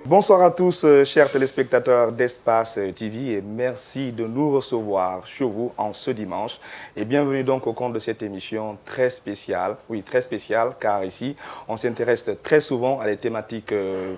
Bonsoir à tous, chers téléspectateurs d'Espace TV, et merci de nous recevoir chez vous en ce dimanche. Et bienvenue donc au compte de cette émission très spéciale. Oui, très spéciale, car ici, on s'intéresse très souvent à des thématiques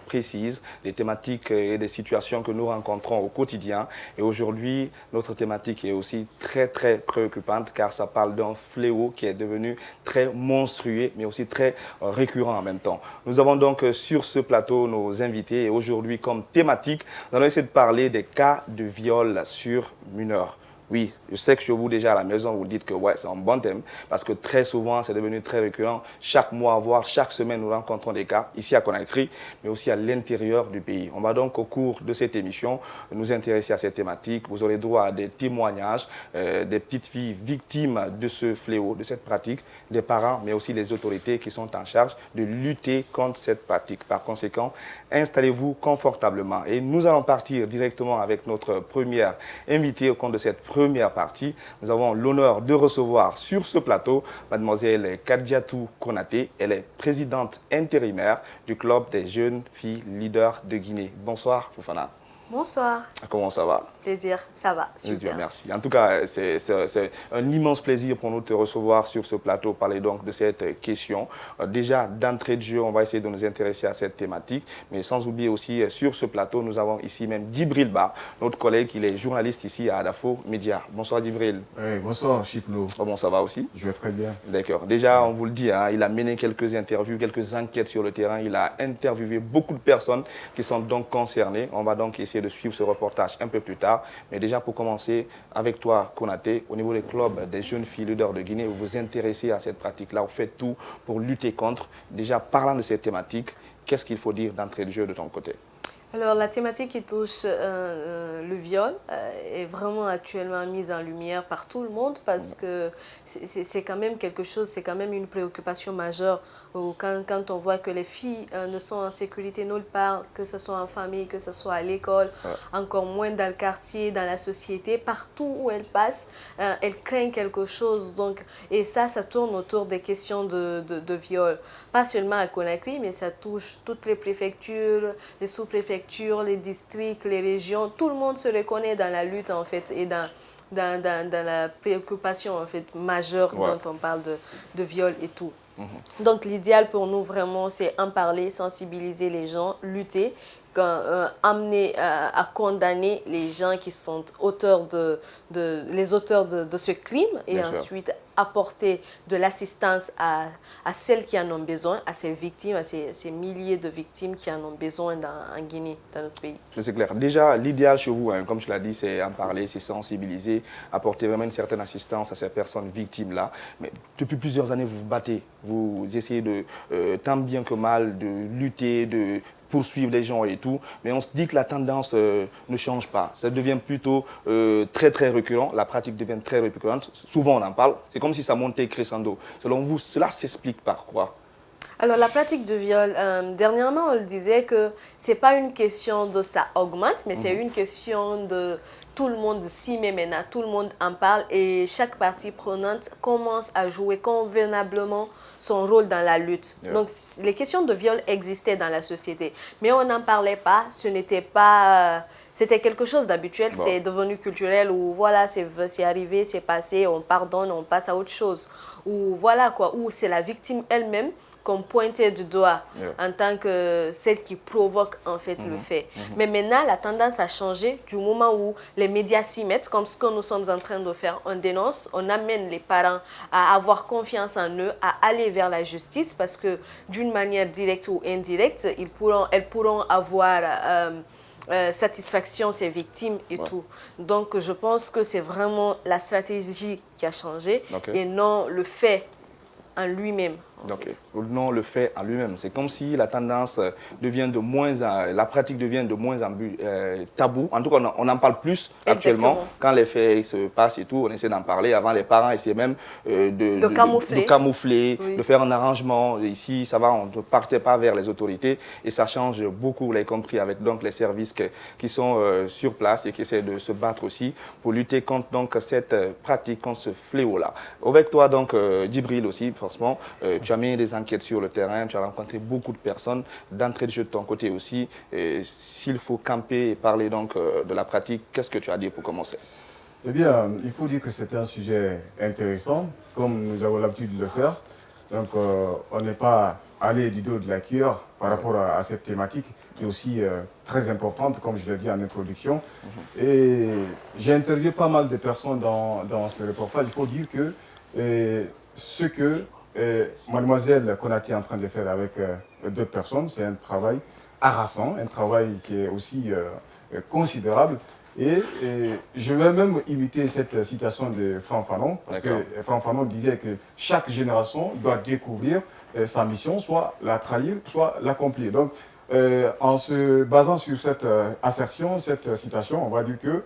précises, des thématiques et des situations que nous rencontrons au quotidien. Et aujourd'hui, notre thématique est aussi très préoccupante, car ça parle d'un fléau qui est devenu très monstrueux, mais aussi très récurrent en même temps. Nous avons donc sur ce plateau nos invités. Et aujourd'hui, comme thématique, nous allons essayer de parler des cas de viol sur mineurs. Oui, je sais que chez vous, déjà à la maison, vous dites que ouais, c'est un bon thème, parce que très souvent, c'est devenu très récurrent. Chaque mois, voire chaque semaine, nous rencontrons des cas, ici à Conakry, mais aussi à l'intérieur du pays. On va donc, au cours de cette émission, nous intéresser à cette thématique. Vous aurez droit à des témoignages, des petites filles victimes de ce fléau, de cette pratique, des parents, mais aussi les autorités qui sont en charge de lutter contre cette pratique. Par conséquent, installez-vous confortablement. Et nous allons partir directement avec notre première invitée au compte de cette première partie. Nous avons l'honneur de recevoir sur ce plateau mademoiselle Kadjatou Konaté. Elle est présidente intérimaire du club des jeunes filles leaders de Guinée. Bonsoir, Fofana. Bonsoir. Comment ça va? Plaisir, ça va, super. Dieu merci. En tout cas, c'est un immense plaisir pour nous de te recevoir sur ce plateau, parler donc de cette question. Déjà, d'entrée de jeu, on va essayer de nous intéresser à cette thématique, mais sans oublier aussi, sur ce plateau, nous avons ici même Djibril Ba, notre collègue, il est journaliste ici à Adafo Média. Bonsoir Djibril. Oui, bonsoir Chiplo. Comment ça va aussi? Je vais très bien. D'accord. Déjà, on vous le dit, hein, il a mené quelques interviews, quelques enquêtes sur le terrain. Il a interviewé beaucoup de personnes qui sont donc concernées. On va donc essayer de suivre ce reportage un peu plus tard. Mais déjà, pour commencer, avec toi, Konaté, au niveau des clubs des jeunes filles leaders de Guinée, vous vous intéressez à cette pratique-là, vous faites tout pour lutter contre. Déjà, parlant de cette thématique, qu'est-ce qu'il faut dire d'entrée de jeu de ton côté? Alors, la thématique qui touche le viol est vraiment actuellement mise en lumière par tout le monde parce que c'est quand même quelque chose, c'est quand même une préoccupation majeure quand on voit que les filles ne sont en sécurité nulle part, que ce soit en famille, que ce soit à l'école, encore moins dans le quartier, dans la société, partout où elles passent, elles craignent quelque chose. Donc, et ça tourne autour des questions de viol. Pas seulement à Conakry, mais ça touche toutes les préfectures, les sous-préfectures, les districts, les régions. Tout le monde se reconnaît dans la lutte, en fait, et dans la préoccupation, en fait, majeure dont on parle de viol et tout. Donc, l'idéal pour nous, vraiment, c'est en parler, sensibiliser les gens, lutter, amener à condamner les gens qui sont auteurs de ce crime et ensuite apporter de l'assistance à celles qui en ont besoin, à ces victimes, à ces milliers de victimes qui en ont besoin en Guinée, dans notre pays. C'est clair. Déjà, l'idéal chez vous, hein, comme je l'ai dit, c'est en parler, c'est sensibiliser, apporter vraiment une certaine assistance à ces personnes victimes-là. Mais depuis plusieurs années, vous vous battez, vous essayez de, tant bien que mal, de lutter, de poursuivre les gens et tout, mais on se dit que la tendance ne change pas. Ça devient plutôt très récurrent, la pratique devient très récurrente. Souvent on en parle, c'est comme si ça montait crescendo. Selon vous, cela s'explique par quoi? Alors, la pratique du viol, dernièrement, on le disait que ce n'est pas une question de ça augmente, mais c'est une question de tout le monde s'y met maintenant, tout le monde en parle et chaque partie prenante commence à jouer convenablement son rôle dans la lutte. Donc, les questions de viol existaient dans la société, mais on n'en parlait pas, ce n'était pas... C'était quelque chose d'habituel, c'est devenu culturel où voilà, c'est arrivé, c'est passé, on pardonne, on passe à autre chose. Ou voilà quoi, où c'est la victime elle-même qu'on pointait du doigt en tant que celle qui provoque en fait le fait. Mais maintenant, la tendance a changé du moment où les médias s'y mettent, comme ce que nous sommes en train de faire. On dénonce, on amène les parents à avoir confiance en eux, à aller vers la justice parce que d'une manière directe ou indirecte, elles pourront avoir... satisfaction, ces victimes et tout. Donc, je pense que c'est vraiment la stratégie qui a changé et non le fait en lui-même. Non, le fait en lui-même. C'est comme si la tendance devient de moins en... La pratique devient de moins en tabou. En tout cas, on en parle plus actuellement. Quand les faits se passent et tout, on essaie d'en parler. Avant, les parents essayaient même de camoufler, de faire un arrangement. Ici, ça va, on ne partait pas vers les autorités. Et ça change beaucoup, vous l'avez compris, avec donc, les services qui sont sur place et qui essaient de se battre aussi pour lutter contre cette pratique, contre ce fléau-là. Avec toi, donc, Djibril aussi, forcément, Tu as mené des enquêtes sur le terrain, tu as rencontré beaucoup de personnes, d'entrée de jeu de ton côté aussi. S'il faut camper et parler donc de la pratique, qu'est-ce que tu as dit pour commencer? Eh bien, il faut dire que c'est un sujet intéressant, comme nous avons l'habitude de le faire. Donc, on n'est pas allé du dos de la cuillère par rapport à cette thématique qui est aussi très importante, comme je l'ai dit en introduction. Et j'ai interviewé pas mal de personnes dans ce reportage. Il faut dire que ce que mademoiselle Konaté est en train de faire avec d'autres personnes, c'est un travail harassant, un travail qui est aussi considérable. Et je vais même imiter cette citation de Franck Fanon, parce que Franck Fanon disait que chaque génération doit découvrir sa mission, soit la trahir, soit l'accomplir. Donc, en se basant sur cette assertion, cette citation, on va dire que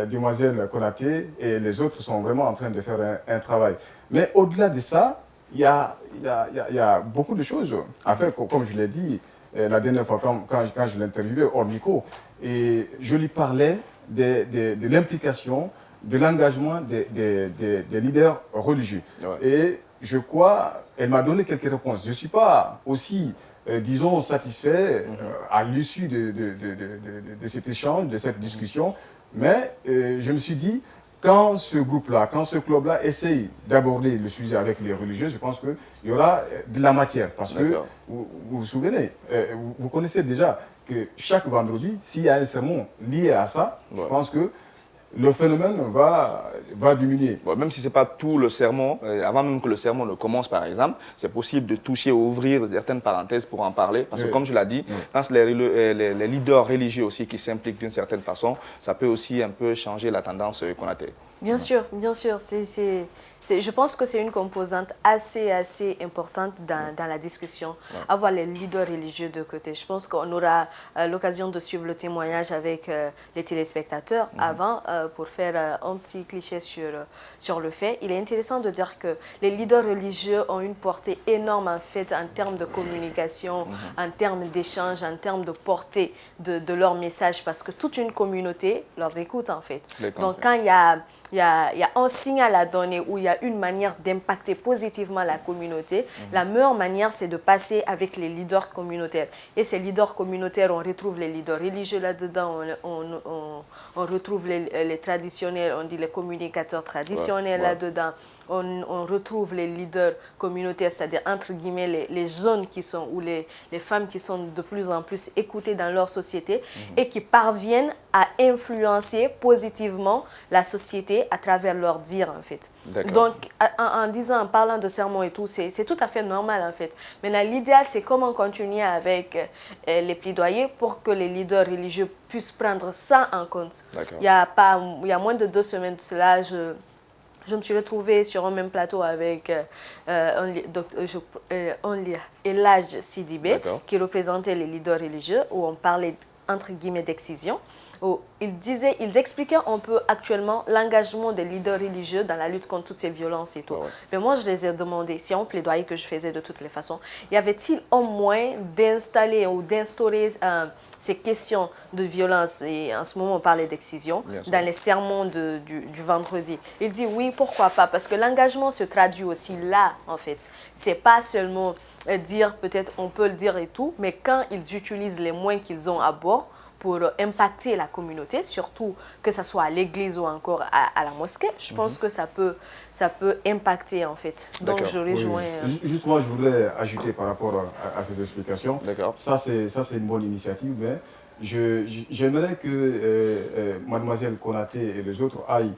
Demoiselle Konaté et les autres sont vraiment en train de faire un travail. Mais au-delà de ça, il y a beaucoup de choses à faire, comme je l'ai dit la dernière fois quand je l'ai interviewé hors micro. Et je lui parlais de l'implication, de l'engagement des leaders religieux. Ouais. Et je crois, elle m'a donné quelques réponses. Je ne suis pas aussi, disons, satisfait à l'issue de cet échange, de cette discussion, mais je me suis dit, quand ce groupe-là, quand ce club-là essaye d'aborder le sujet avec les religieux, je pense qu'il y aura de la matière. Parce que, vous vous souvenez, vous connaissez déjà que chaque vendredi, s'il y a un sermon lié à ça, je pense que le phénomène va diminuer. Bon, même si ce n'est pas tout le sermon, avant même que le sermon ne commence par exemple, c'est possible de toucher ou ouvrir certaines parenthèses pour en parler. Parce que comme je l'ai dit, quand c'est les leaders religieux aussi qui s'impliquent d'une certaine façon, ça peut aussi un peu changer la tendance qu'on a. Bien sûr, bien sûr. Je pense que c'est une composante assez importante dans la discussion, avoir les leaders religieux de côté. Je pense qu'on aura l'occasion de suivre le témoignage avec les téléspectateurs avant pour faire un petit cliché sur le fait. Il est intéressant de dire que les leaders religieux ont une portée énorme en fait en termes de communication, en termes d'échange, en termes de portée de leur message parce que toute une communauté leur écoute en fait. Donc quand il y a un signal à donner où il y a une manière d'impacter positivement la communauté. La meilleure manière, c'est de passer avec les leaders communautaires. Et ces leaders communautaires, on retrouve les leaders religieux là-dedans, on retrouve les traditionnels, on dit les communicateurs traditionnels là-dedans. On retrouve les leaders communautaires, c'est-à-dire entre guillemets les jeunes qui sont, ou les femmes qui sont de plus en plus écoutées dans leur société et qui parviennent à influencer positivement la société à travers leur dire en fait. Donc en parlant de sermons et tout, c'est tout à fait normal en fait. Maintenant l'idéal c'est comment continuer avec les plaidoyers pour que les leaders religieux puissent prendre ça en compte. Il y a moins de 2 semaines de cela, je me suis retrouvée sur un même plateau avec Elhadj Sidibé, qui représentait les leaders religieux, où on parlait entre guillemets d'excision, où ils expliquaient un peu actuellement l'engagement des leaders religieux dans la lutte contre toutes ces violences et tout. Mais moi, je les ai demandé, si on plaidoyait que je faisais de toutes les façons, y avait-il au moins d'installer ou d'instaurer ces questions de violence, et en ce moment on parlait d'excision, dans les sermons du vendredi. Il dit oui, pourquoi pas, parce que l'engagement se traduit aussi là, en fait. C'est pas seulement dire, peut-être on peut le dire et tout, mais quand ils utilisent les moyens qu'ils ont à bord, pour impacter la communauté, surtout que ce soit à l'église ou encore à la mosquée, je pense que ça peut impacter en fait. Donc je rejoins... Justement, je voudrais ajouter par rapport à ces explications. Ça c'est une bonne initiative, mais j'aimerais que mademoiselle Konaté et les autres aillent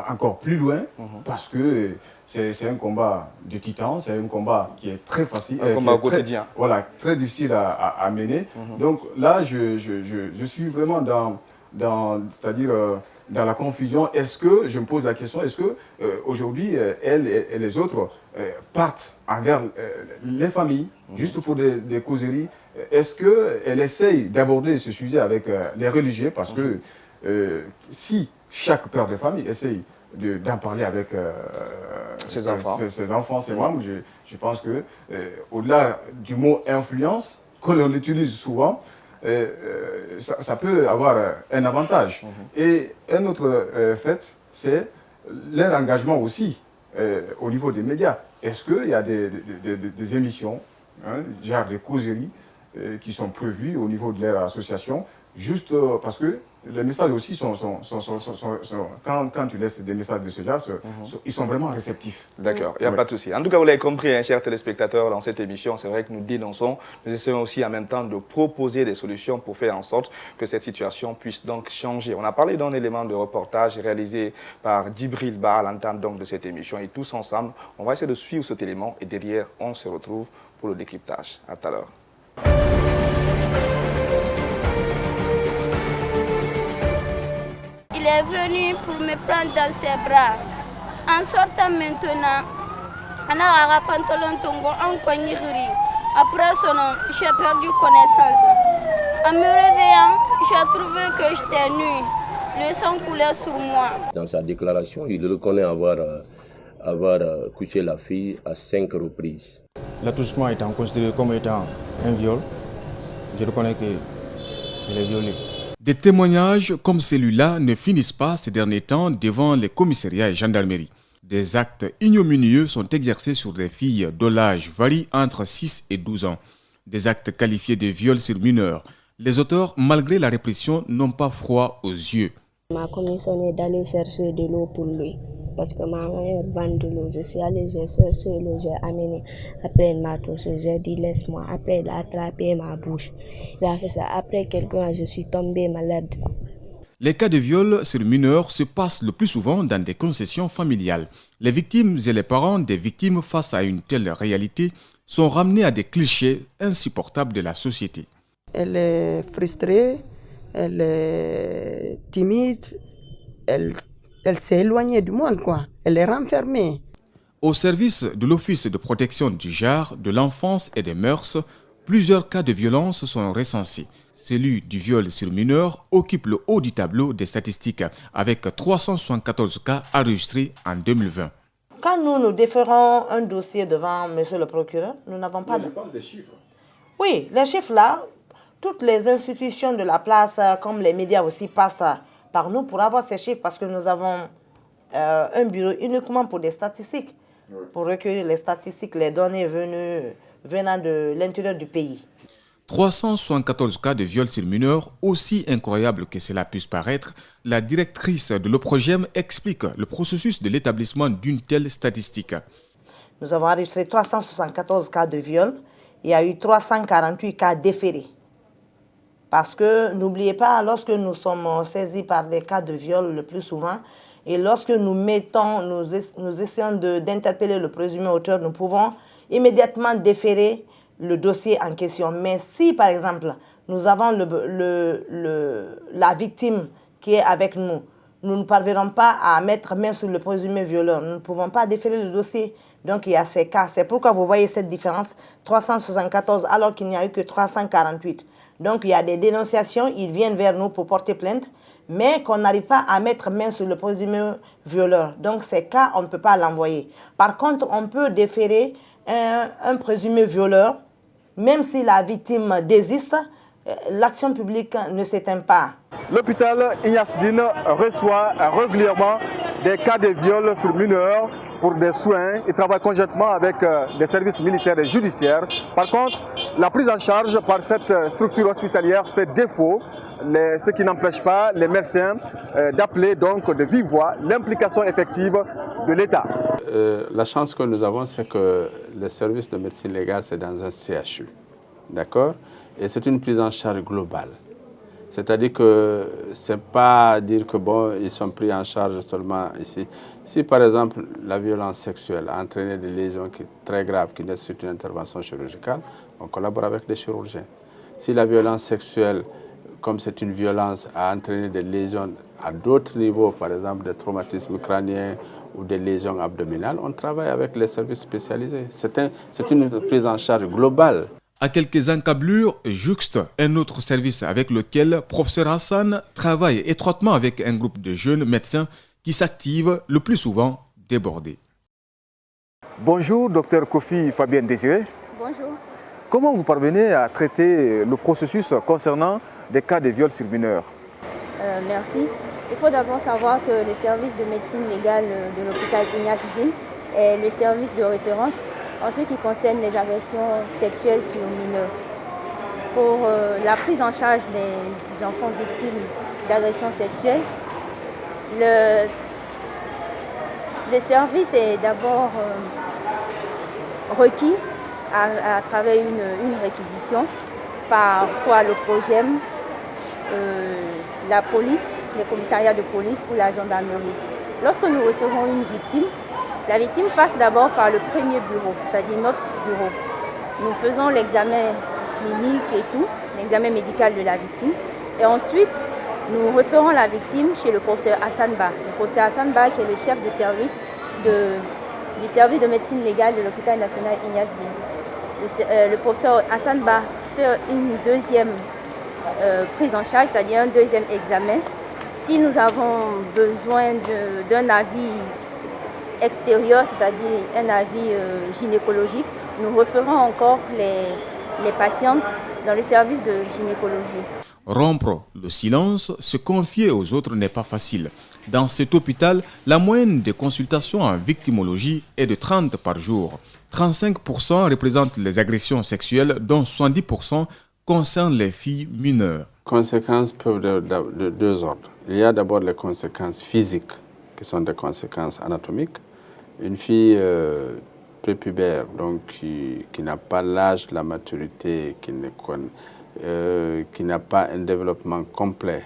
encore plus loin, parce que c'est un combat de titan, c'est un combat qui est très facile, un combat au quotidien. Voilà, très difficile à mener. Donc là, je suis vraiment c'est-à-dire dans la confusion. Est-ce que, je me pose la question, est-ce que aujourd'hui, elle et les autres partent envers les familles, juste pour des causeries? Est-ce qu'elle essaye d'aborder ce sujet avec les religieux? Parce que si chaque père de famille essaye d'en parler avec ses enfants, ses membres, je pense que au-delà du mot influence, que l'on utilise souvent, ça peut avoir un avantage. Et un autre fait, c'est leur engagement aussi au niveau des médias. est-ce qu'il y a des émissions, hein, genre des causeries qui sont prévues au niveau de leur association, juste parce que les messages aussi quand tu laisses des messages de ce genre, ils sont vraiment réceptifs. D'accord, il n'y a pas de souci. En tout cas, vous l'avez compris, hein, chers téléspectateurs, dans cette émission, c'est vrai que nous dénonçons, nous essayons aussi en même temps de proposer des solutions pour faire en sorte que cette situation puisse donc changer. On a parlé d'un élément de reportage réalisé par Djibril Ba à l'entame donc de cette émission et tous ensemble, on va essayer de suivre cet élément et derrière, on se retrouve pour le décryptage. À tout à l'heure. Il est venu pour me prendre dans ses bras. En sortant maintenant, après son nom, j'ai perdu connaissance. En me réveillant, j'ai trouvé que j'étais nue. Le sang coulait sur moi. Dans sa déclaration, il reconnaît avoir couché la fille à 5 reprises. L'attouchement étant considéré comme étant un viol, je reconnais qu'il est violé. Des témoignages comme celui-là ne finissent pas ces derniers temps devant les commissariats et gendarmeries. Des actes ignominieux sont exercés sur des filles dont l'âge varie entre 6 et 12 ans. Des actes qualifiés de viols sur mineurs. Les auteurs, malgré la répression, n'ont pas froid aux yeux. Ma commission est d'aller chercher de l'eau pour lui. Parce que ma mère vend de l'eau. Je suis allée, j'ai cherché l'eau, j'ai amené. Après, elle m'a touché, j'ai dit laisse-moi. Après, il a attrapé ma bouche. Il a fait ça. Après quelques mois, je suis tombée malade. Les cas de viol sur mineurs se passent le plus souvent dans des concessions familiales. Les victimes et les parents des victimes face à une telle réalité sont ramenés à des clichés insupportables de la société. Elle est frustrée, elle est timide, elle s'est éloignée du monde, quoi. Elle est renfermée. Au service de l'Office de protection du genre, de l'enfance et des mœurs, plusieurs cas de violence sont recensés. Celui du viol sur mineur occupe le haut du tableau des statistiques avec 374 cas enregistrés en 2020. Quand nous déférons un dossier devant monsieur le procureur, nous n'avons pas... Je parle des chiffres. Oui, les chiffres là, toutes les institutions de la place, comme les médias aussi, passent par nous pour avoir ces chiffres parce que nous avons un bureau uniquement pour des statistiques, pour recueillir les statistiques, les données venant de l'intérieur du pays. 374 cas de viol sur mineurs, aussi incroyable que cela puisse paraître, la directrice de l'OPROGEM explique le processus de l'établissement d'une telle statistique. Nous avons enregistré 374 cas de viol, il y a eu 348 cas déférés. Parce que n'oubliez pas, lorsque nous sommes saisis par des cas de viol le plus souvent, et lorsque nous essayons d'interpeller le présumé auteur, nous pouvons immédiatement déférer le dossier en question. Mais si, par exemple, nous avons la victime qui est avec nous, nous ne parviendrons pas à mettre main sur le présumé violeur. Nous ne pouvons pas déférer le dossier. Donc, il y a ces cas. C'est pourquoi vous voyez cette différence, 374 alors qu'il n'y a eu que 348. Donc, il y a des dénonciations, ils viennent vers nous pour porter plainte, mais qu'on n'arrive pas à mettre main sur le présumé violeur. Donc, ces cas, on ne peut pas l'envoyer. Par contre, on peut déférer un présumé violeur, même si la victime désiste, l'action publique ne s'éteint pas. L'hôpital Ignace Dine reçoit régulièrement des cas de viol sur mineurs pour des soins. Il travaille conjointement avec des services militaires et judiciaires. Par contre, la prise en charge par cette structure hospitalière fait défaut, ce qui n'empêche pas les médecins d'appeler donc de vive voix l'implication effective de l'État. La chance que nous avons, c'est que le service de médecine légale, c'est dans un CHU. D'accord? Et c'est une prise en charge globale. C'est-à-dire que ce n'est pas dire que bon, ils sont pris en charge seulement ici. Si par exemple la violence sexuelle a entraîné des lésions très graves qui nécessitent une intervention chirurgicale, on collabore avec les chirurgiens. Si la violence sexuelle, comme c'est une violence, a entraîné des lésions à d'autres niveaux, par exemple des traumatismes crâniens ou des lésions abdominales, on travaille avec les services spécialisés. C'est une prise en charge globale. À quelques encablures jouxte un autre service avec lequel professeur Hassan travaille étroitement avec un groupe de jeunes médecins qui s'activent le plus souvent débordés. Bonjour, docteur Kofi Fabien Désiré. Bonjour. Comment vous parvenez à traiter le processus concernant des cas de viol sur mineurs? Merci. Il faut d'abord savoir que le service de médecine légale de l'hôpital Ignace Dine est le service de référence en ce qui concerne les agressions sexuelles sur mineurs. Pour la prise en charge des enfants victimes d'agressions sexuelles, le service est d'abord requis à travers une réquisition par soit le PROGEM, la police, les commissariats de police ou la gendarmerie. Lorsque nous recevons une victime, la victime passe d'abord par le premier bureau, c'est-à-dire notre bureau. Nous faisons l'examen clinique et tout, l'examen médical de la victime. Et ensuite, nous référons la victime chez le professeur Hassan Ba. Le professeur Hassan Ba qui est le chef de service du service de médecine légale de l'hôpital national Ignace Zine. Le professeur Hassan Ba fait une deuxième prise en charge, c'est-à-dire un deuxième examen. Si nous avons besoin d'un avis extérieur, c'est-à-dire un avis gynécologique, nous référons encore les patientes dans le service de gynécologie. Rompre le silence, se confier aux autres n'est pas facile. Dans cet hôpital, la moyenne des consultations en victimologie est de 30 par jour. 35% représentent les agressions sexuelles, dont 70% concernent les filles mineures. Les conséquences peuvent de deux ordres. Il y a d'abord les conséquences physiques, qui sont des conséquences anatomiques. Une fille prépubère, donc qui n'a pas l'âge, la maturité, qui n'a pas un développement complet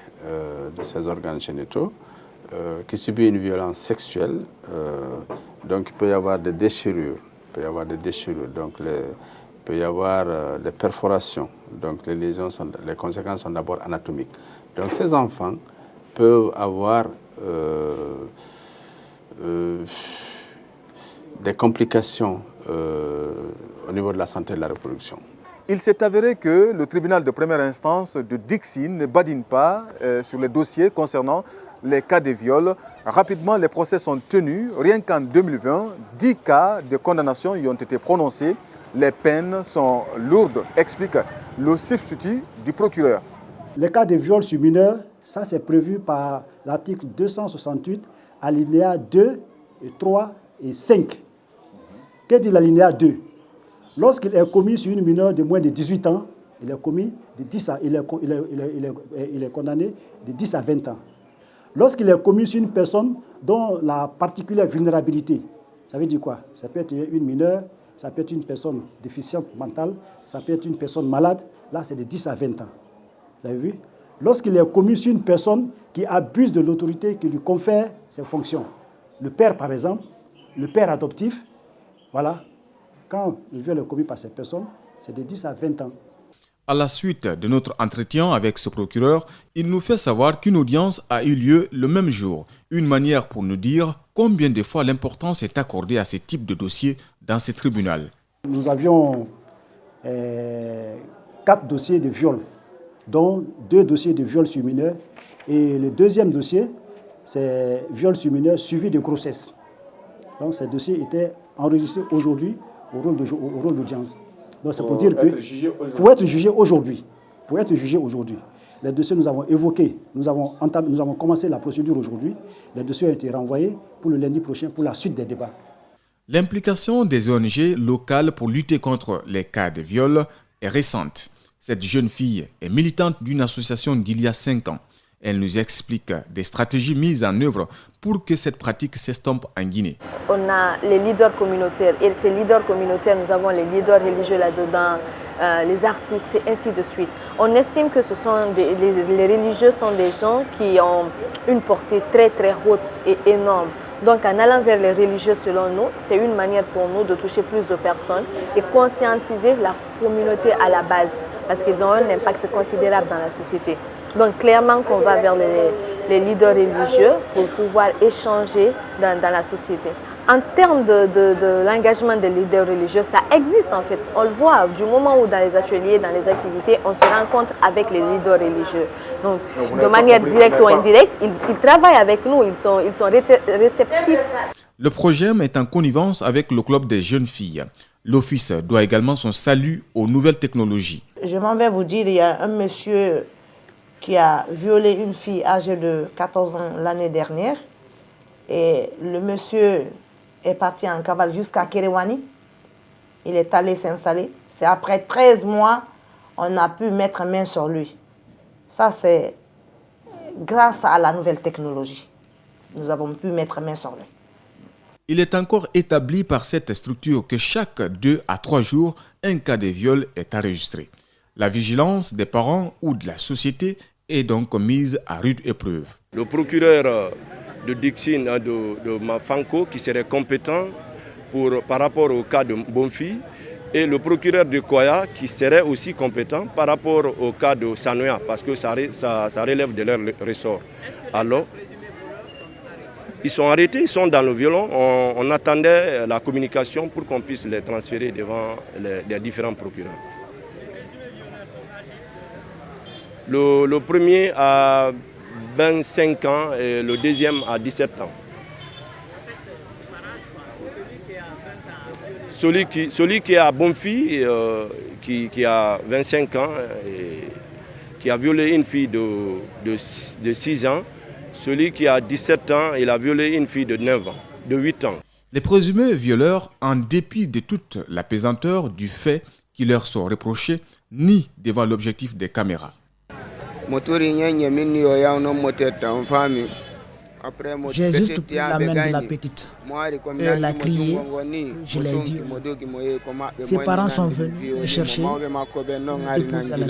de ses organes génitaux, qui subit une violence sexuelle, donc il peut y avoir des déchirures, donc il peut y avoir des perforations, donc les conséquences sont d'abord anatomiques. Donc ces enfants peuvent avoir des complications au niveau de la santé de la reproduction. Il s'est avéré que le tribunal de première instance de Dixine ne badine pas sur les dossiers concernant les cas de viol. Rapidement, les procès sont tenus. Rien qu'en 2020, 10 cas de condamnation y ont été prononcés. Les peines sont lourdes, explique le substitut du procureur. Les cas de viol sur mineurs, ça c'est prévu par l'article 268, alinéa 2, 3 et 5. Que dit l'alinéa 2? Lorsqu'il est commis sur une mineure de moins de 18 ans, il est condamné de 10 à 20 ans. Lorsqu'il est commis sur une personne dont la particulière vulnérabilité, ça veut dire quoi? Ça peut être une mineure, ça peut être une personne déficiente mentale, ça peut être une personne malade, là c'est de 10 à 20 ans. Vous avez vu? Lorsqu'il est commis sur une personne qui abuse de l'autorité qui lui confère ses fonctions, le père par exemple, le père adoptif, voilà, quand le viol est commis par cette personne, c'est de 10 à 20 ans. À la suite de notre entretien avec ce procureur, il nous fait savoir qu'une audience a eu lieu le même jour. Une manière pour nous dire combien de fois l'importance est accordée à ce type de dossier dans ce tribunal. Nous avions 4 dossiers de viol, dont 2 dossiers de viol sur mineur. Et le deuxième dossier, c'est viol sur mineur suivi de grossesse. Donc ces dossiers étaient enregistrés aujourd'hui au rôle d'audience. Donc c'est pour dire que pour être jugé aujourd'hui, les dossiers nous avons évoqués, nous avons commencé la procédure aujourd'hui, les dossiers ont été renvoyés pour le lundi prochain pour la suite des débats. L'implication des ONG locales pour lutter contre les cas de viol est récente. Cette jeune fille est militante d'une association d'il y a 5 ans. Elle nous explique des stratégies mises en œuvre pour que cette pratique s'estompe en Guinée. On a les leaders communautaires et ces leaders communautaires, nous avons les leaders religieux là-dedans, les artistes et ainsi de suite. On estime que les religieux sont des gens qui ont une portée très très haute et énorme. Donc en allant vers les religieux selon nous, c'est une manière pour nous de toucher plus de personnes et conscientiser la communauté à la base parce qu'ils ont un impact considérable dans la société. Donc clairement qu'on va vers les leaders religieux pour pouvoir échanger dans la société. En termes de l'engagement des leaders religieux, ça existe en fait. On le voit du moment où dans les ateliers, dans les activités, on se rencontre avec les leaders religieux. Donc de manière directe ou indirecte, ils travaillent avec nous, ils sont réceptifs. Le projet est en connivence avec le club des jeunes filles. L'office doit également son salut aux nouvelles technologies. Je m'en vais vous dire, il y a un monsieur qui a violé une fille âgée de 14 ans l'année dernière. Et le monsieur est parti en cavale jusqu'à Kéréwani. Il est allé s'installer. C'est après 13 mois, on a pu mettre main sur lui. Ça, c'est grâce à la nouvelle technologie. Nous avons pu mettre main sur lui. Il est encore établi par cette structure que chaque 2 à 3 jours, un cas de viol est enregistré. La vigilance des parents ou de la société est donc mise à rude épreuve. Le procureur de Dixine, de Mafanko, qui serait compétent par rapport au cas de Bonfi, et le procureur de Koya, qui serait aussi compétent par rapport au cas de Sanoya, parce que ça relève de leur ressort. Alors, ils sont arrêtés, ils sont dans le violon. On attendait la communication pour qu'on puisse les transférer devant les différents procureurs. Le premier a 25 ans et le deuxième a 17 ans. Celui qui est à Bonfi, qui a 25 ans, et qui a violé une fille de 6 ans. Celui qui a 17 ans, il a violé une fille de 9 ans, de 8 ans. Les présumés violeurs, en dépit de toute la pesanteur du fait qui leur sont reprochés, nient devant l'objectif des caméras. J'ai juste pris la main de la petite et elle a crié, je l'ai dit. Ses parents sont venus me chercher et pour faire la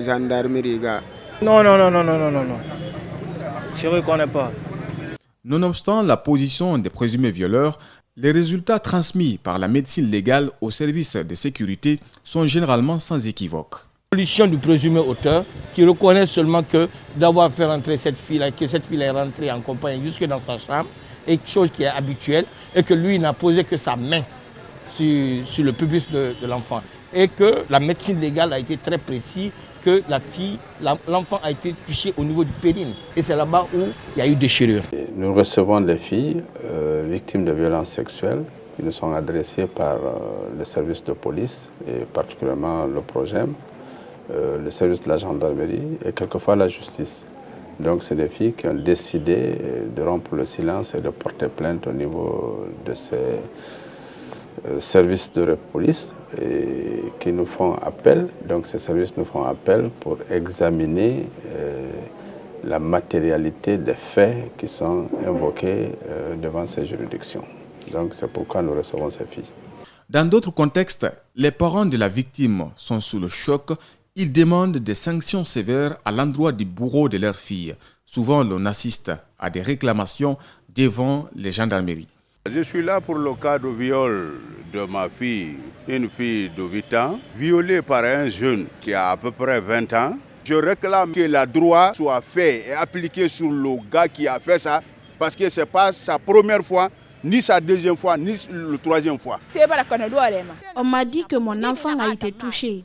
gendarmerie. Non. Je ne reconnais pas. Nonobstant la position des présumés violeurs, les résultats transmis par la médecine légale aux services de sécurité sont généralement sans équivoque. La solution du présumé auteur qui reconnaît seulement que d'avoir fait rentrer cette fille-là, que cette fille est rentrée en compagnie jusque dans sa chambre, est chose qui est habituelle, et que lui n'a posé que sa main sur le pubis de l'enfant. Et que la médecine légale a été très précise, que l'enfant a été touché au niveau du périnée. Et c'est là-bas où il y a eu déchirure. Nous recevons des filles victimes de violences sexuelles qui nous sont adressées par les services de police, et particulièrement le PROGEM, le service de la gendarmerie et quelquefois la justice. Donc c'est des filles qui ont décidé de rompre le silence et de porter plainte au niveau de ces services de police et qui nous font appel. Donc ces services nous font appel pour examiner la matérialité des faits qui sont invoqués devant ces juridictions. Donc c'est pourquoi nous recevons ces filles. Dans d'autres contextes, les parents de la victime sont sous le choc. Ils demandent des sanctions sévères à l'endroit du bourreau de leur fille. Souvent, l'on assiste à des réclamations devant les gendarmeries. Je suis là pour le cas de viol de ma fille, une fille de 8 ans, violée par un jeune qui a à peu près 20 ans. Je réclame que le droit soit fait et appliqué sur le gars qui a fait ça, parce que ce n'est pas sa première fois, ni sa deuxième fois, ni la troisième fois. On m'a dit que mon enfant a été touché.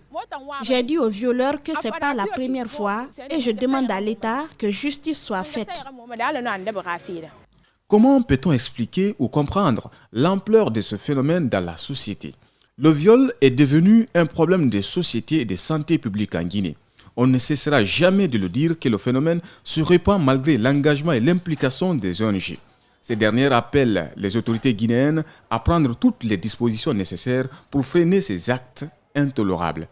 J'ai dit au violeur que ce n'est pas la première fois et je demande à l'État que justice soit faite. Comment peut-on expliquer ou comprendre l'ampleur de ce phénomène dans la société? Le viol est devenu un problème de société et de santé publique en Guinée. On ne cessera jamais de le dire que le phénomène se répand malgré l'engagement et l'implication des ONG. Ces dernières appellent les autorités guinéennes à prendre toutes les dispositions nécessaires pour freiner ces actes intolérables.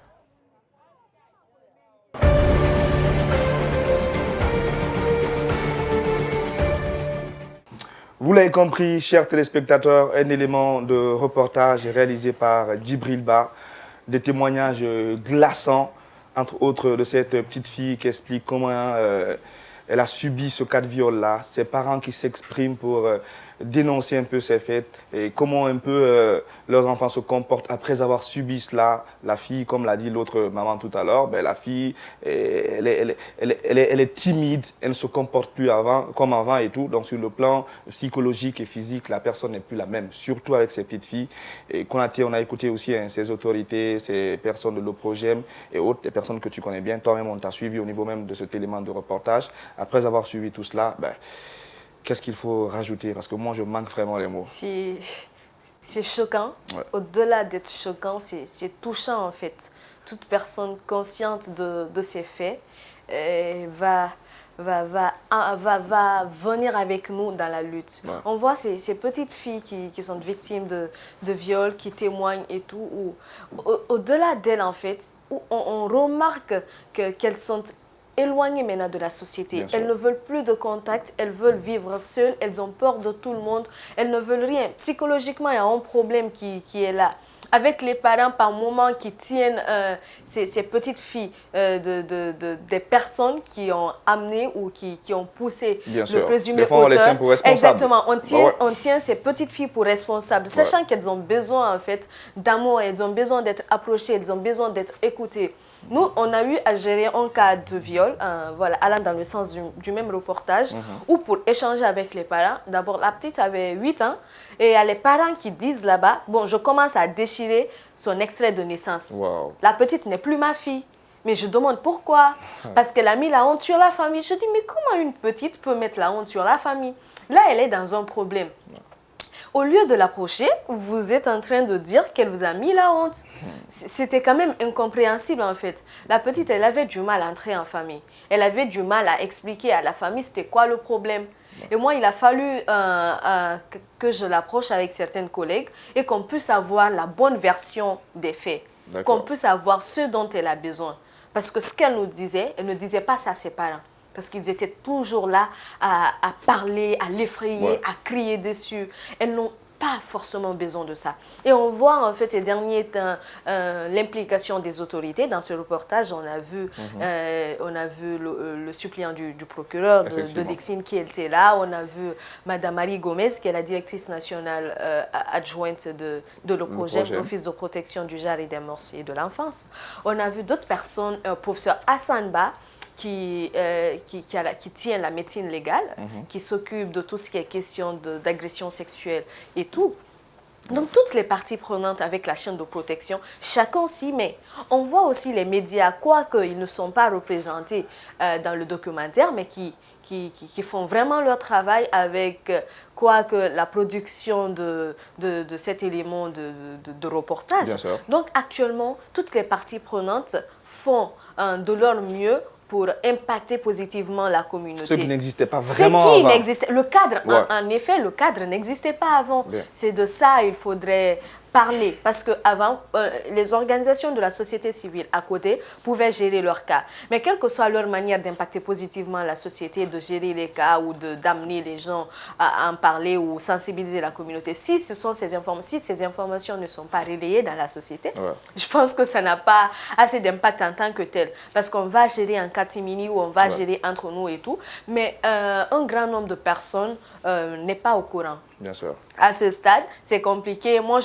Vous l'avez compris, chers téléspectateurs, un élément de reportage réalisé par Djibril Ba, des témoignages glaçants, entre autres de cette petite fille qui explique comment elle a subi ce cas de viol-là, ses parents qui s'expriment pour dénoncer un peu ces faits et comment un peu leurs enfants se comportent après avoir subi cela. La fille, comme l'a dit l'autre maman tout à l'heure, la fille, elle est timide, elle ne se comporte plus comme avant et tout. Donc sur le plan psychologique et physique, la personne n'est plus la même, surtout avec ces petites filles. Et on a écouté aussi ces autorités, ces personnes de l'OPROGEM et autres, des personnes que tu connais bien. Toi-même, on t'a suivi au niveau même de cet élément de reportage. Après avoir suivi tout cela, qu'est-ce qu'il faut rajouter? Parce que moi, je manque vraiment les mots. C'est choquant. Ouais. Au-delà d'être choquant, c'est touchant en fait. Toute personne consciente de ces faits va va venir avec nous dans la lutte. Ouais. On voit ces petites filles qui sont victimes de viols, qui témoignent et tout. Au-delà d'elles, en fait, où on remarque qu'elles sont éloignées maintenant de la société. Elles ne veulent plus de contact, elles veulent vivre seules, elles ont peur de tout le monde, elles ne veulent rien. Psychologiquement, il y a un problème qui est là. Avec les parents par moment qui tiennent ces petites filles des personnes qui ont amené ou qui ont poussé le présumé auteur. On les tient pour responsables. Exactement, on tient ces petites filles pour responsables, sachant qu'elles ont besoin en fait d'amour, elles ont besoin d'être approchées, elles ont besoin d'être écoutées. Nous, on a eu à gérer un cas de viol, voilà, allant dans le sens du même reportage, où pour échanger avec les parents, d'abord la petite avait 8 ans, et il y a les parents qui disent là-bas, bon, je commence à déchirer son extrait de naissance. Wow. La petite n'est plus ma fille. Mais je demande pourquoi. Parce qu'elle a mis la honte sur la famille. Je dis, mais comment une petite peut mettre la honte sur la famille? Là, elle est dans un problème. Au lieu de l'approcher, vous êtes en train de dire qu'elle vous a mis la honte. C'était quand même incompréhensible en fait. La petite, elle avait du mal à entrer en famille. Elle avait du mal à expliquer à la famille c'était quoi le problème. Et moi, il a fallu que je l'approche avec certaines collègues et qu'on puisse avoir la bonne version des faits. Qu'on puisse avoir ce dont elle a besoin. Parce que ce qu'elle nous disait, elle ne disait pas ça à ses parents. Parce qu'ils étaient toujours là à parler, à l'effrayer, à crier dessus. Elles n'ont pas forcément besoin de ça. Et on voit en fait ces derniers temps l'implication des autorités. Dans ce reportage, on a vu, le suppléant du procureur de Dixine qui était là. On a vu Madame Marie Gomez, qui est la directrice nationale adjointe de l'OPROGEM, l'Office de protection du genre et des mœurs et de l'enfance. On a vu d'autres personnes, professeur Hassan Ba, qui tient la médecine légale, qui s'occupe de tout ce qui est question d'agression sexuelle et tout. Donc, toutes les parties prenantes avec la chaîne de protection, chacun s'y met. On voit aussi les médias, quoique ils ne sont pas représentés dans le documentaire, mais qui font vraiment leur travail avec quoique la production de cet élément de reportage. Donc, actuellement, toutes les parties prenantes font de leur mieux pour impacter positivement la communauté. Ce qui n'existait pas vraiment avant. Le cadre, en effet, le cadre n'existait pas avant. C'est de ça qu'il faudrait parler. Parce qu'avant, les organisations de la société civile à côté pouvaient gérer leurs cas. Mais quelle que soit leur manière d'impacter positivement la société, de gérer les cas ou d'amener les gens à en parler ou sensibiliser la communauté, si ces informations ne sont pas relayées dans la société, je pense que ça n'a pas assez d'impact en tant que tel. Parce qu'on va gérer en catimini ou on va gérer entre nous et tout. Mais un grand nombre de personnes n'est pas au courant. Bien sûr. À ce stade, c'est compliqué. Moi,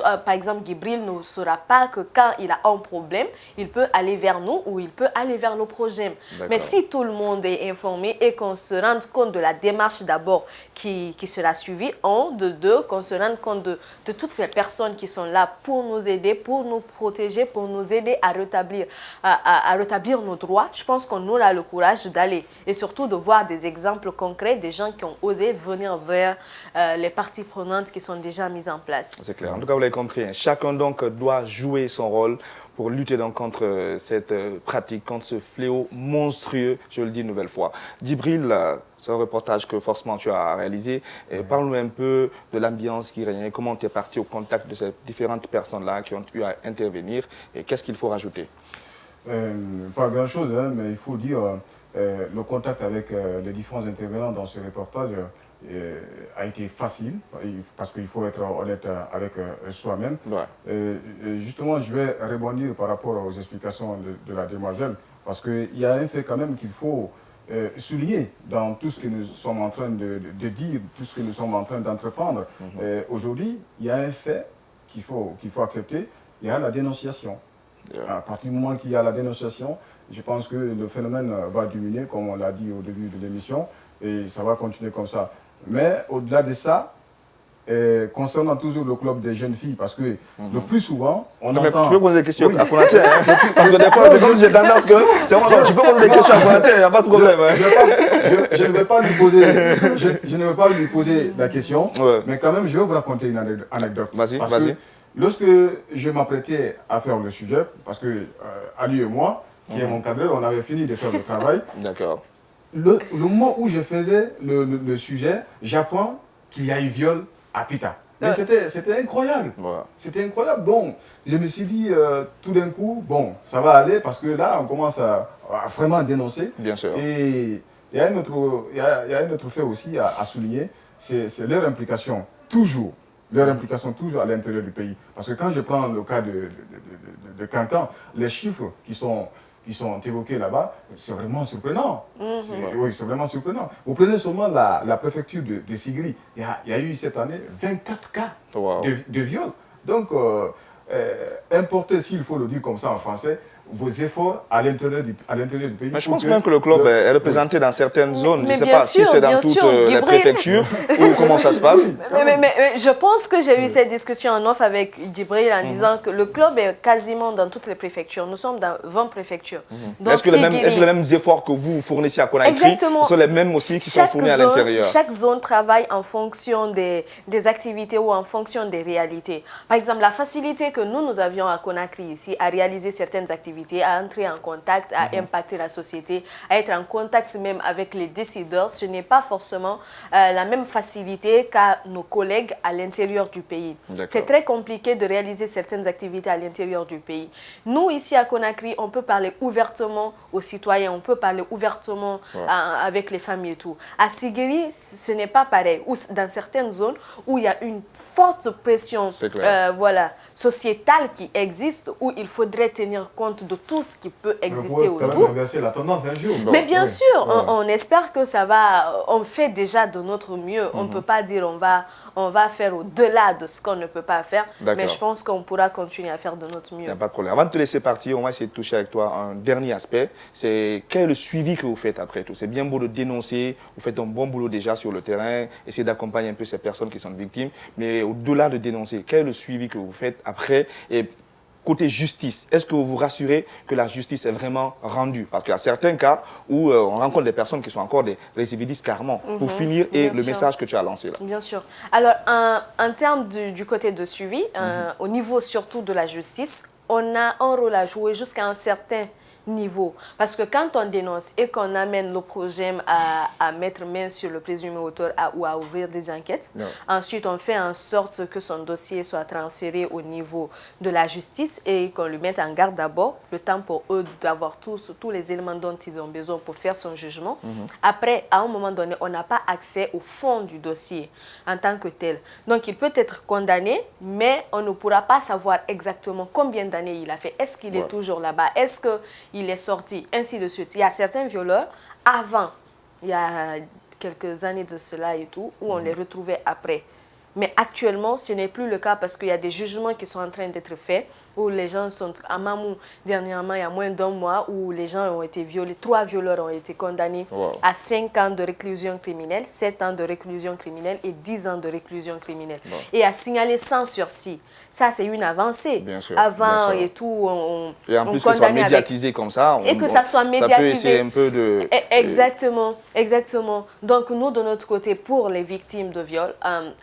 par exemple, Gibril ne saura pas que quand il a un problème, il peut aller vers nous ou il peut aller vers le projet. Mais si tout le monde est informé et qu'on se rende compte de la démarche d'abord qui sera suivie, qu'on se rende compte de toutes ces personnes qui sont là pour nous aider, pour nous protéger, pour nous aider à rétablir nos droits, je pense qu'on aura le courage d'aller et surtout de voir des exemples concrets des gens qui ont osé venir vers les parties prenantes qui sont déjà mises en place. C'est clair. En tout cas, vous l'avez compris. Hein. Chacun donc doit jouer son rôle pour lutter donc contre cette pratique, contre ce fléau monstrueux, je le dis une nouvelle fois. Djibril, ce reportage que forcément tu as réalisé, parle-nous un peu de l'ambiance qui régnait, comment tu es parti au contact de ces différentes personnes-là qui ont eu à intervenir et qu'est-ce qu'il faut rajouter? Pas grand-chose, hein, mais il faut dire le contact avec les différents intervenants dans ce reportage a été facile, parce qu'il faut être honnête avec soi-même. Justement, je vais rebondir par rapport aux explications de la demoiselle, parce qu'il y a un fait quand même qu'il faut souligner dans tout ce que nous sommes en train de dire, tout ce que nous sommes en train d'entreprendre. Aujourd'hui, il y a un fait qu'il faut accepter, il y a la dénonciation. À partir du moment qu'il y a la dénonciation, je pense que le phénomène va diminuer, comme on l'a dit au début de l'émission, et ça va continuer comme ça. Mais au-delà de ça, concernant toujours le club des jeunes filles, parce que le plus souvent, on entend... Tu peux poser des questions à Konaté, hein, parce que des fois, c'est comme si j'ai tendance que... C'est moi, tu peux poser des questions à Konaté, il n'y a pas de problème. Je ne vais pas lui poser la question, mais quand même, je vais vous raconter une anecdote. Vas-y. Lorsque je m'apprêtais à faire le sujet, parce que Ali et moi, qui est mon cadre, on avait fini de faire le travail. D'accord. le moment où je faisais le sujet, j'apprends qu'il y a eu viol à Pita. Mais c'était incroyable. Voilà. C'était incroyable. Donc, je me suis dit, tout d'un coup, bon, ça va aller parce que là, on commence à vraiment dénoncer. Bien sûr. Et il y a un autre fait aussi à souligner, c'est leur implication, toujours. Leur implication toujours à l'intérieur du pays. Parce que quand je prends le cas de Cancan, les chiffres qui sont évoqués là-bas, c'est vraiment surprenant. Oui, c'est vraiment surprenant. Vous prenez seulement la préfecture de Sigri, il y a eu cette année 24 cas de viol. Donc, importer, s'il faut le dire comme ça en français, vos efforts à l'intérieur du pays. Mais je pense même que le club est représenté dans certaines zones. Je ne sais pas si c'est dans toutes les préfectures ou comment ça se passe. Mais je pense que j'ai eu cette discussion en off avec Djibril en disant que le club est quasiment dans toutes les préfectures. Nous sommes dans 20 préfectures. Est-ce que les mêmes efforts que vous fournissez à Conakry sont les mêmes aussi qui sont fournis à l'intérieur? Chaque zone travaille en fonction des activités ou en fonction des réalités. Par exemple, la facilité que nous avions à Conakry ici à réaliser certaines activités, à entrer en contact, à impacter la société, à être en contact même avec les décideurs, ce n'est pas forcément la même facilité qu'à nos collègues à l'intérieur du pays. C'est très compliqué de réaliser certaines activités à l'intérieur du pays. Nous, ici à Conakry, on peut parler ouvertement aux citoyens, on peut parler ouvertement avec les familles et tout. À Sigiri, ce n'est pas pareil. Ou dans certaines zones où il y a une forte pression sociétale qui existe, où il faudrait tenir compte de tout ce qui peut exister autour. La tendance un jour. Mais bien sûr, on espère que ça va, on fait déjà de notre mieux. On ne peut pas dire on va faire au-delà de ce qu'on ne peut pas faire, mais je pense qu'on pourra continuer à faire de notre mieux. Il n'y a pas de problème. Avant de te laisser partir, on va essayer de toucher avec toi un dernier aspect. C'est quel est le suivi que vous faites après tout? C'est bien beau de dénoncer, vous faites un bon boulot déjà sur le terrain, essayer d'accompagner un peu ces personnes qui sont victimes, mais au-delà de dénoncer, quel est le suivi que vous faites après? Et côté justice, est-ce que vous vous rassurez que la justice est vraiment rendue? Parce qu'il y a certains cas où on rencontre des personnes qui sont encore des récidivistes carrément. Pour finir, et le message que tu as lancé là. Bien sûr. Alors, en termes du côté de suivi, au niveau surtout de la justice, on a un rôle à jouer jusqu'à un certain niveau. Parce que quand on dénonce et qu'on amène le projet à mettre main sur le présumé auteur ou à ouvrir des enquêtes, ensuite on fait en sorte que son dossier soit transféré au niveau de la justice et qu'on lui mette en garde d'abord, le temps pour eux d'avoir tous les éléments dont ils ont besoin pour faire son jugement. Après, à un moment donné, on n'a pas accès au fond du dossier en tant que tel. Donc il peut être condamné, mais on ne pourra pas savoir exactement combien d'années il a fait. Est-ce qu'il est toujours là-bas? Est-ce que il est sorti, ainsi de suite. Il y a certains violeurs, avant, il y a quelques années de cela et tout, où on les retrouvait après. Mais actuellement, ce n'est plus le cas parce qu'il y a des jugements qui sont en train d'être faits, où les gens sont à Mamou, dernièrement, il y a moins d'un mois, où les gens ont été violés, 3 violeurs ont été condamnés à 5 ans de réclusion criminelle, 7 ans de réclusion criminelle et 10 ans de réclusion criminelle. Et à signaler sans sursis. Ça, c'est une avancée. Bien sûr, avant bien sûr. Et tout, on et en plus que ça soit médiatisé comme ça. Et que ça soit médiatisé. Ça peut essayer un peu de... Exactement, exactement. Donc nous, de notre côté, pour les victimes de viol,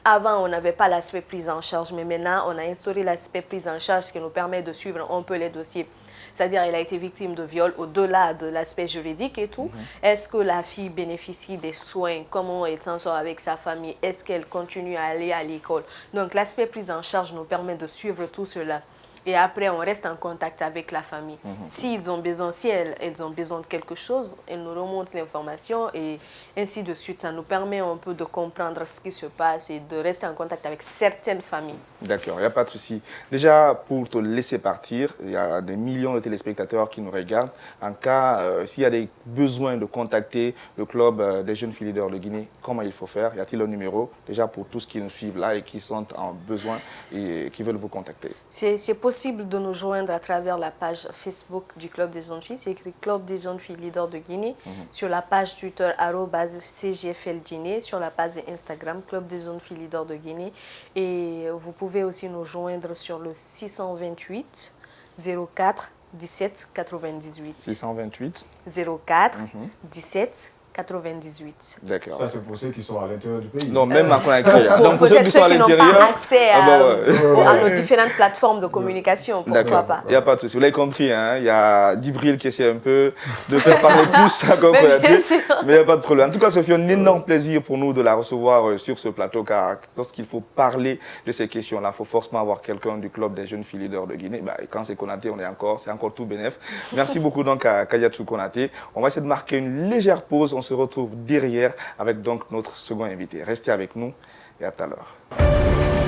avant, on n'avait pas l'aspect prise en charge, mais maintenant, on a instauré l'aspect prise en charge qui nous permet de suivre un peu les dossiers. C'est-à-dire, il a été victime de viol au-delà de l'aspect juridique et tout. Est-ce que la fille bénéficie des soins? Comment elle s'en sort avec sa famille? Est-ce qu'elle continue à aller à l'école? Donc, l'aspect prise en charge nous permet de suivre tout cela. Et après, on reste en contact avec la famille. S'ils ont besoin, si elles ont besoin de quelque chose, elles nous remontent l'information et ainsi de suite. Ça nous permet un peu de comprendre ce qui se passe et de rester en contact avec certaines familles. D'accord, il n'y a pas de souci. Déjà, pour te laisser partir, il y a des millions de téléspectateurs qui nous regardent. En cas, s'il y a des besoins de contacter le club des jeunes filles leaders de Guinée, comment il faut faire? Y a-t-il un numéro déjà pour tous qui nous suivent là et qui sont en besoin et qui veulent vous contacter? C'est possible de nous joindre à travers la page Facebook du Club des jeunes filles. C'est écrit Club des jeunes filles leaders de Guinée. Sur la page Twitter, @CGFL Guinée. Sur la page Instagram, Club des jeunes filles leaders de Guinée. Et vous pouvez aussi nous joindre sur le 628 04 17 98. 628 04 17 98. D'accord. Ça, c'est pour ceux qui sont à l'intérieur du pays. Non, même à Conakry. Donc, pour ceux qui sont à l'intérieur. N'ont pas accès à nos différentes plateformes de communication, pourquoi pas. Il n'y a pas de souci. Vous l'avez compris, hein? Il y a Djibril qui essaie un peu de faire parler plus à Konaté, mais il n'y a pas de problème. En tout cas, ça fait un énorme plaisir pour nous de la recevoir sur ce plateau, car lorsqu'il faut parler de ces questions-là, il faut forcément avoir quelqu'un du club des jeunes filles leaders de Guinée. Bah, et quand c'est Konaté, c'est encore tout bénef. Merci beaucoup donc à Kadiatou Konaté. On va essayer de marquer une légère pause. On se retrouve derrière avec donc notre second invité. Restez avec nous et à tout à l'heure.